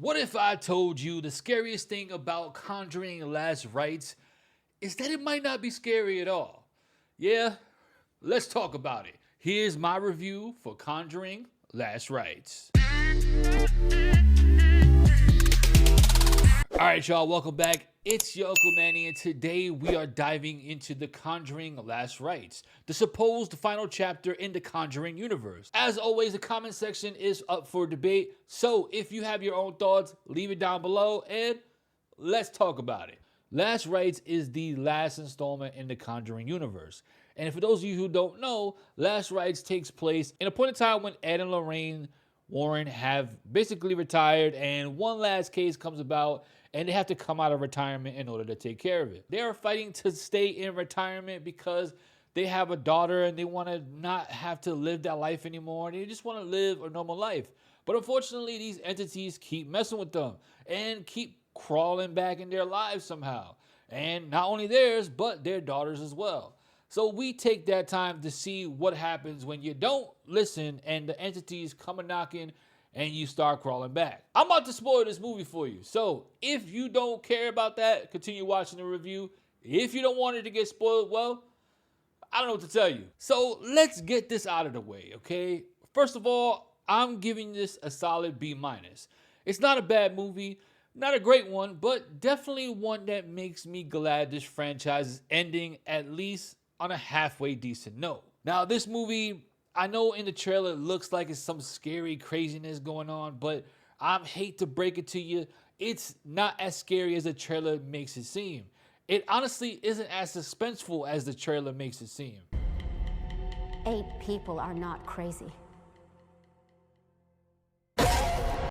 What if I told you the scariest thing about Conjuring Last Rites is that it might not be scary at all? Yeah, let's talk about it. Here's my review for Conjuring Last Rites. Alright, y'all, welcome back. It's your Uncle Manny, and today we are diving into the Conjuring Last Rites, the supposed final chapter in the Conjuring universe. As always, the comment section is up for debate, so if you have your own thoughts, leave it down below and let's talk about it. Last Rites is the last installment in the Conjuring universe. And for those of you who don't know, Last Rites takes place in a point in time when Ed and Lorraine Warren have basically retired, and one last case comes about and they have to come out of retirement in order to take care of it. They are fighting to stay in retirement because they have a daughter and they want to not have to live that life anymore. They just want to live a normal life. But unfortunately, these entities keep messing with them and keep crawling back in their lives somehow. And not only theirs, but their daughters as well. So we take that time to see what happens when you don't listen and the entities come a knocking and you start crawling back. I'm about to spoil this movie for you. So if you don't care about that, continue watching the review. If you don't want it to get spoiled, well, I don't know what to tell you. So let's get this out of the way, okay? First of all, I'm giving this a solid B-. It's not a bad movie, not a great one, but definitely one that makes me glad this franchise is ending at least on a halfway decent note. Now, this movie, I know in the trailer it looks like it's some scary craziness going on, but I hate to break it to you, it's not as scary as the trailer makes it seem. It honestly isn't as suspenseful as the trailer makes it seem. 8 people are not crazy.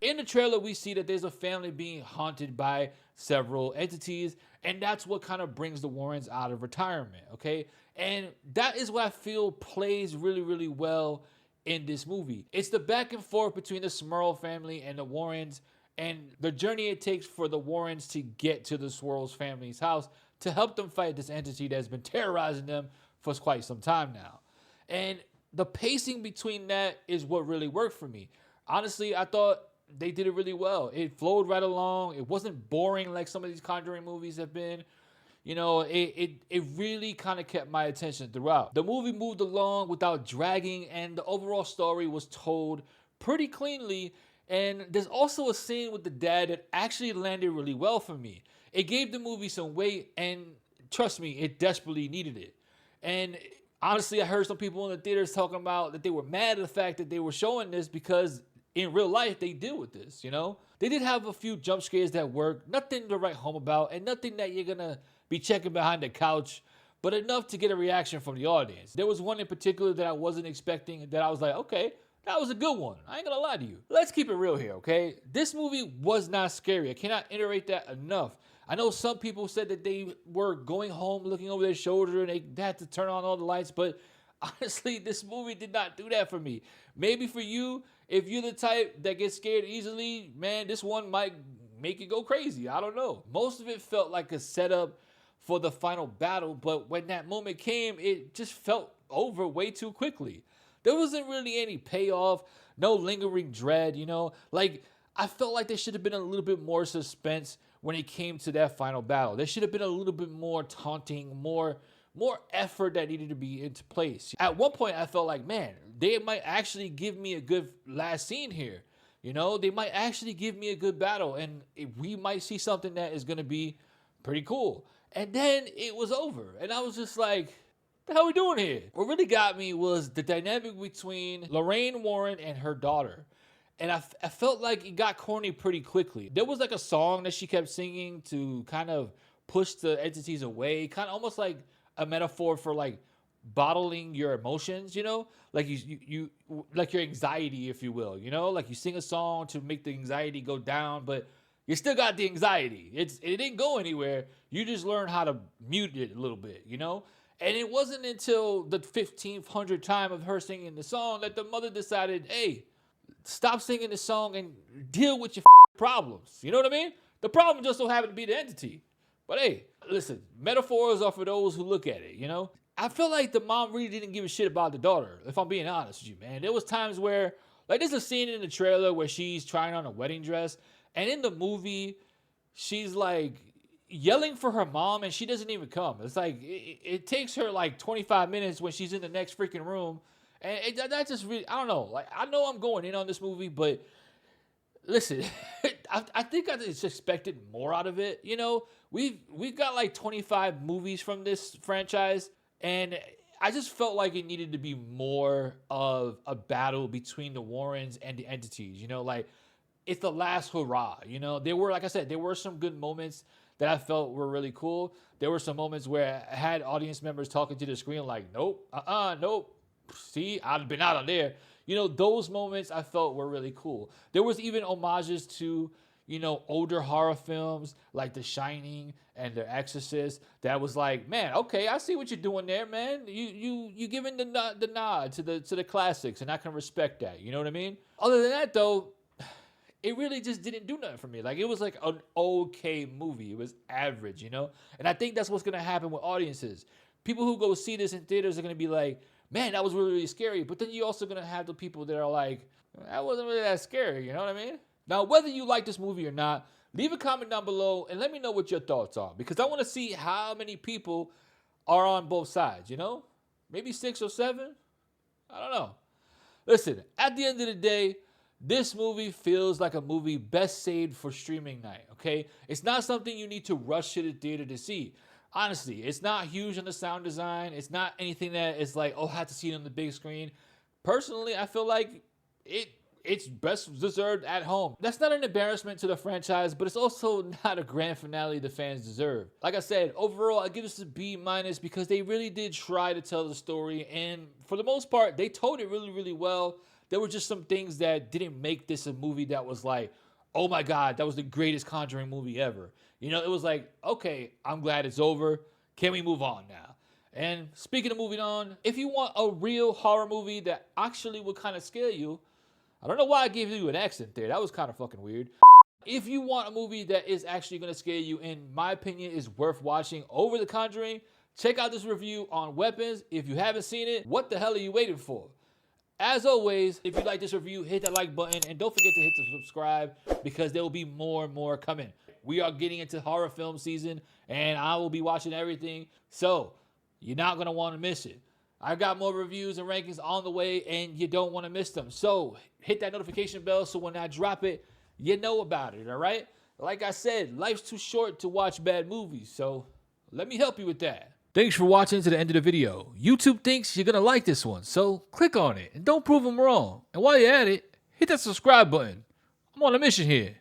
In the trailer, we see that there's a family being haunted by several entities, and that's what kind of brings the Warrens out of retirement, okay? And that is what I feel plays really, really well in this movie. It's the back and forth between the Smurl family and the Warrens, and the journey it takes for the Warrens to get to the Swirls family's house to help them fight this entity that's been terrorizing them for quite some time now. And the pacing between that is what really worked for me. Honestly, I thought they did it really well. It flowed right along. It wasn't boring like some of these Conjuring movies have been. You know, it really kind of kept my attention throughout. The movie moved along without dragging, and the overall story was told pretty cleanly. And there's also a scene with the dad that actually landed really well for me. It gave the movie some weight, and trust me, it desperately needed it. And honestly, I heard some people in the theaters talking about that they were mad at the fact that they were showing this because in real life, they deal with this, you know? They did have a few jump scares that worked, nothing to write home about, and nothing that you're gonna be checking behind the couch, but enough to get a reaction from the audience. There was one in particular that I wasn't expecting that I was like, okay, that was a good one. I ain't gonna lie to you. Let's keep it real here, okay? This movie was not scary. I cannot iterate that enough. I know some people said that they were going home looking over their shoulder and they had to turn on all the lights, but honestly, this movie did not do that for me. Maybe for you, if you're the type that gets scared easily, man, this one might make you go crazy. I don't know. Most of it felt like a setup for the final battle, but when that moment came, it just felt over way too quickly. There wasn't really any payoff, no lingering dread, you know? Like, I felt like there should have been a little bit more suspense when it came to that final battle. There should have been a little bit more taunting, more effort that needed to be into place. At one point, I felt like, man, they might actually give me a good last scene here. You know, they might actually give me a good battle, and we might see something that is going to be pretty cool. And then it was over, and I was just like, what the hell are we doing here? What really got me was the dynamic between Lorraine Warren and her daughter. And I felt like it got corny pretty quickly. There was like a song that she kept singing to kind of push the entities away, kind of almost like a metaphor for like bottling your emotions, you know, like you like your anxiety, if you will, you know, like you sing a song to make the anxiety go down, but you still got the anxiety. It didn't go anywhere. You just learn how to mute it a little bit, you know. And it wasn't until the 1500th time of her singing the song that the mother decided, hey, stop singing the song and deal with your problems. You know what I mean? The problem just so happened to be the entity. But hey, listen, metaphors are for those who look at it, you know? I feel like the mom really didn't give a shit about the daughter, if I'm being honest with you, man. There was times where, like, there's a scene in the trailer where she's trying on a wedding dress, And in the movie, she's like yelling for her mom and she doesn't even come. It's like it takes her like 25 minutes when she's in the next freaking room. And that just really, I don't know. Like, I know I'm going in on this movie, but listen, I think I just expected more out of it. You know, we've got like 25 movies from this franchise, and I just felt like it needed to be more of a battle between the Warrens and the entities. You know, like it's the last hurrah. You know, there were, like I said, there were some good moments that I felt were really cool. There were some moments where I had audience members talking to the screen like, nope, nope. See, I'd have been out on there. You know, those moments I felt were really cool. There was even homages to, you know, older horror films like The Shining and The Exorcist. That was like, man, okay, I see what you're doing there, man. You giving the nod to the classics, and I can respect that. You know what I mean? Other than that, though, it really just didn't do nothing for me. Like, it was like an okay movie. It was average, you know? And I think that's what's gonna happen with audiences. People who go see this in theaters are gonna be like, man, that was really, really scary. But then you're also going to have the people that are like, that wasn't really that scary. You know what I mean? Now, whether you like this movie or not, leave a comment down below and let me know what your thoughts are. Because I want to see how many people are on both sides, you know? Maybe 6 or 7? I don't know. Listen, at the end of the day, this movie feels like a movie best saved for streaming night, okay? It's not something you need to rush to the theater to see. Honestly, it's not huge on the sound design. It's not anything that is like, oh, I have to see it on the big screen. Personally, I feel like it's best deserved at home. That's not an embarrassment to the franchise, but it's also not a grand finale the fans deserve. Like I said, overall, I give this a B- because they really did try to tell the story, and for the most part, they told it really, really well. There were just some things that didn't make this a movie that was like, oh my God, that was the greatest Conjuring movie ever. You know, it was like, okay, I'm glad it's over. Can we move on now? And speaking of moving on, if you want a real horror movie that actually would kind of scare you, I don't know why I gave you an accent there. That was kind of fucking weird. If you want a movie that is actually going to scare you, in my opinion, is worth watching over The Conjuring, check out this review on Weapons. If you haven't seen it, what the hell are you waiting for? As always, if you like this review, hit that like button and don't forget to hit the subscribe because there will be more and more coming. We are getting into horror film season and I will be watching everything. So you're not going to want to miss it. I've got more reviews and rankings on the way and you don't want to miss them. So hit that notification bell so when I drop it, you know about it, all right? Like I said, life's too short to watch bad movies. So let me help you with that. Thanks for watching to the end of the video. YouTube thinks you're going to like this one, so click on it and don't prove them wrong. And while you're at it, hit that subscribe button. I'm on a mission here.